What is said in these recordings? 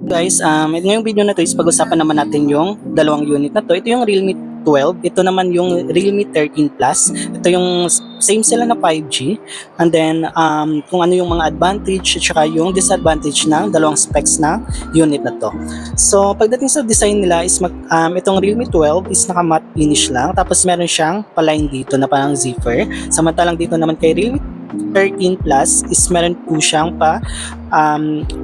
Guys, ngayong video na to is pag-usapan naman natin yung dalawang unit na to. Ito yung Realme 12, ito naman yung Realme 13 Plus. Ito yung same sila na 5G. And then, kung ano yung mga advantage at saka yung disadvantage ng dalawang specs na unit na to. So, pagdating sa design nila is itong Realme 12 is naka-matte finish lang. Tapos meron siyang paline dito na parang zipper. Samantalang dito naman kay Realme 13 Plus is meron po siyang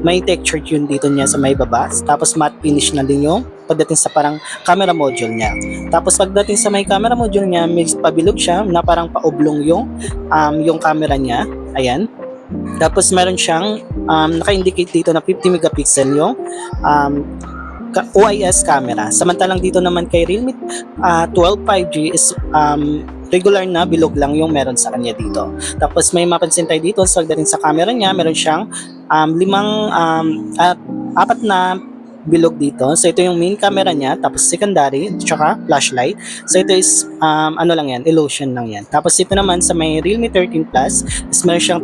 may texture tune dito niya sa may baba. Tapos matte finish na din yung pagdating sa parang camera module niya. Tapos pagdating sa may camera module niya, may pabilog siya na parang paoblong yung camera niya. Ayan. Tapos meron siyang naka-indicate dito na 50 megapixel yung OIS camera. Samantalang dito naman kay Realme 12 5G is regular na bilog lang yung meron sa kanya dito. Tapos may mapansin tayo dito sa pagdating sa camera niya, meron siyang apat na bilog dito. So ito yung main camera niya, tapos secondary, tsaka flashlight. So ito is ano lang yan, illusion lang yan. Tapos ito naman sa may Realme 13 Plus is meron siyang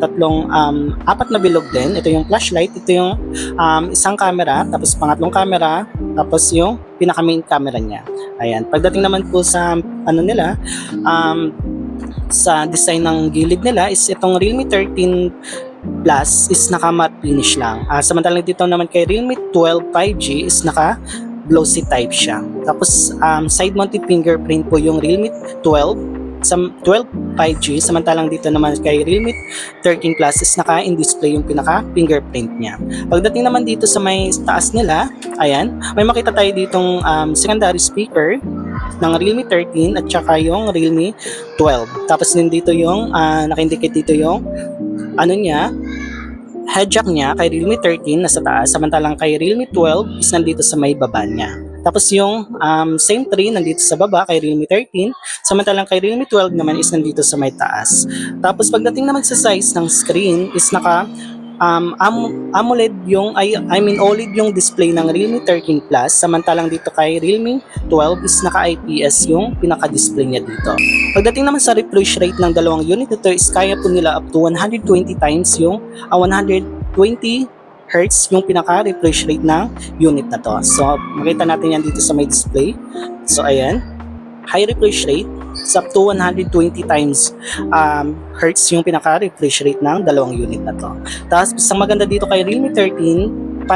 apat na bilog din. Ito yung flashlight, ito yung isang camera, tapos pangatlong camera, tapos yung pinaka main camera niya. Ayan. Pagdating naman po sa ano nila, sa design ng gilid nila is itong Realme 13 Plus is naka-matte finish lang. Samantalang dito naman kay Realme 12 5G is naka-glossy type siya. Tapos side-mounted fingerprint po yung Realme 12 sa 12 5G, samantalang dito naman kay Realme 13 Plus is naka-in-display yung pinaka-fingerprint niya. Pagdating naman dito sa may taas nila, ayan, may makita tayo ditong secondary speaker ng Realme 13 at saka yung Realme 12. Tapos din dito yung naka-indicate dito yung ano niya, head jack niya kay Realme 13 nasa taas, samantalang kay Realme 12 is nandito sa may baba niya. Tapos yung same tree nandito sa baba kay Realme 13, samantalang kay Realme 12 naman is nandito sa may taas. Tapos pagdating naman sa size ng screen is naka AMOLED OLED yung display ng Realme 13 Plus, samantalang dito kay Realme 12 is naka-IPS yung pinaka-display niya dito. Pagdating naman sa refresh rate ng dalawang unit ito is kaya po nila up to 120 times yung 120 Hz yung pinaka-refresh rate ng unit na to. So makita natin yan dito sa may display. So ayan, high refresh rate is up to 120 times Hertz yung pinaka-refresh rate ng dalawang unit na to. Tapos isang maganda dito kay Realme 13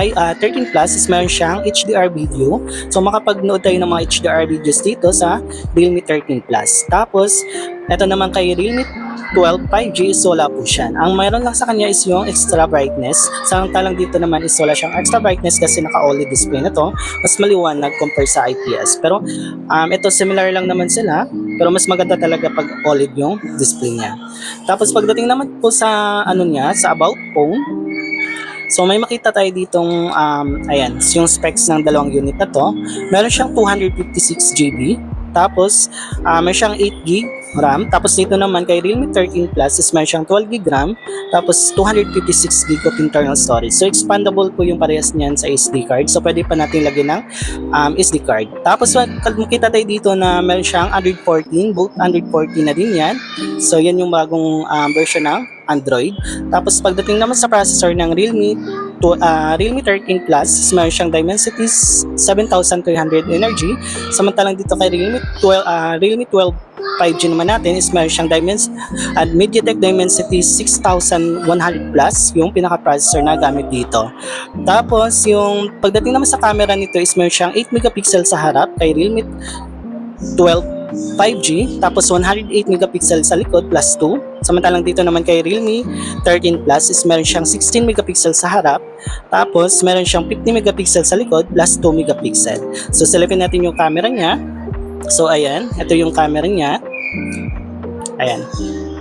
Plus is meron siyang HDR video. So makapag-nood tayo ng mga HDR videos dito sa Realme 13 Plus. Tapos ito naman kay Realme 12 5G is wala po siya. Ang mayroon lang sa kanya is yung extra brightness. Samantalang dito naman is wala siyang extra brightness kasi naka-OLED display na to. Mas maliwanag compare sa IPS. Pero ito similar lang naman sila. Pero mas maganda talaga pag OLED yung display niya. Tapos pagdating naman po sa ano niya, sa about phone. So may makita tayo ditong ayan, yung specs ng dalawang unit na to. Meron siyang 256 GB. Tapos may siyang 8 GB RAM. Tapos dito naman kay Realme 13 Plus is may siyang 12 GB RAM. Tapos 256 GB of internal storage. So expandable po yung parehas niyan sa SD card. So pwede pa natin lagyan ng SD card. Tapos makita tayo dito na meron siyang Android 14. Both Android 14 na din yan. So yan yung bagong version ng Android. Tapos pagdating naman sa processor ng Realme 13 Plus is meron siyang Dimensity 7300 energy. Samantalang dito kay Realme 12 5G naman natin is meron siyang MediaTek Dimensity 6100 Plus yung pinaka-processor na gamit dito. Tapos yung pagdating naman sa camera nito is meron siyang 8 megapixel sa harap kay Realme 12 5G, tapos 108 megapixel sa likod plus 2. Samantalang dito naman kay Realme 13 Plus is meron siyang 16 megapixel sa harap, tapos meron siyang 50 megapixel sa likod plus 2 megapixel. So silipin natin yung camera niya. So ayan, ito yung camera niya. Ayan.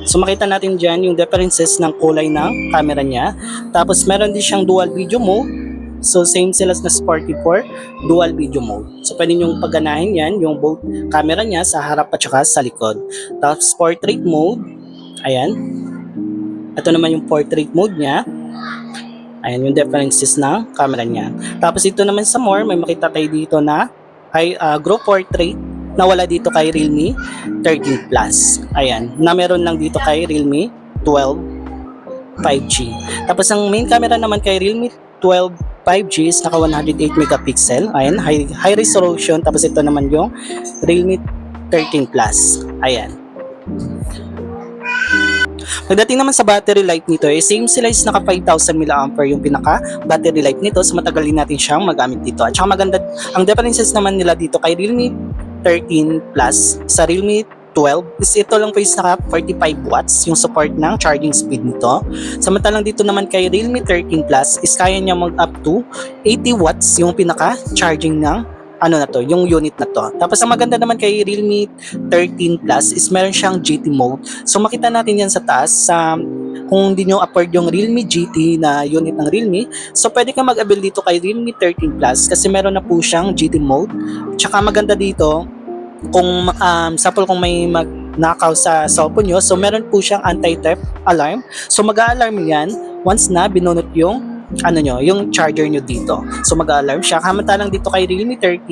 So makita natin dyan yung differences ng kulay ng camera niya. Tapos meron din siyang dual video mode. So same sila na Sporty 4, dual video mode. So pwede nyo pagganahin yan, yung both camera niya sa harap at saka sa likod. Tapos portrait mode, ayan. Ito naman yung portrait mode niya. Ayan yung differences ng camera niya. Tapos ito naman sa more, may makita tayo dito na group portrait na wala dito kay Realme 13 Plus. Ayan, na meron lang dito kay Realme 12 5G. Tapos ang main camera naman kay Realme 12 5G is naka 108 megapixel. Ayan, high resolution. Tapos ito naman yung Realme 13 Plus. Ayan. Pagdating naman sa battery life nito, same sila, is naka 5,000 mAh yung pinaka battery life nito. So matagal din natin siyang magamit dito. At saka maganda, ang differences naman nila dito kay Realme 13 Plus sa Realme 12 is ito lang po is naka 45 watts yung support ng charging speed nito. Samantalang dito naman kay Realme 13 Plus is kaya niya mag up to 80 watts yung pinaka charging ng yung unit na to. Tapos ang maganda naman kay Realme 13 Plus is meron siyang GT mode. So makita natin yan sa taas kung hindi nyo afford yung Realme GT na unit ng Realme, so pwede ka mag-avail dito kay Realme 13 Plus kasi meron na po siyang GT mode. Tsaka maganda dito, kung sample kung may magnakaw sa cellphone nyo, so meron po siyang anti-theft alarm. So mag-a-alarm yan once na binunot yung yung charger nyo dito. So mag-alarm siya. Kamantalang dito kay Realme 12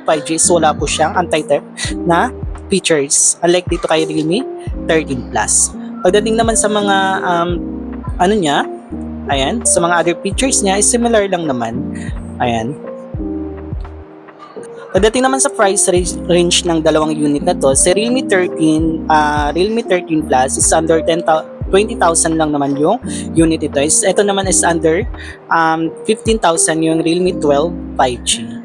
5G, so wala po siyang anti-theft na features. Unlike dito kay Realme 13 Plus. Pagdating naman sa mga ayan, sa mga other features niya is similar lang naman. Ayan. Pagdating naman sa price range ng dalawang unit na to, si Realme 13 Plus is under 20,000 lang naman yung unit ito. Ito naman is under 15,000 yung Realme 12 5G.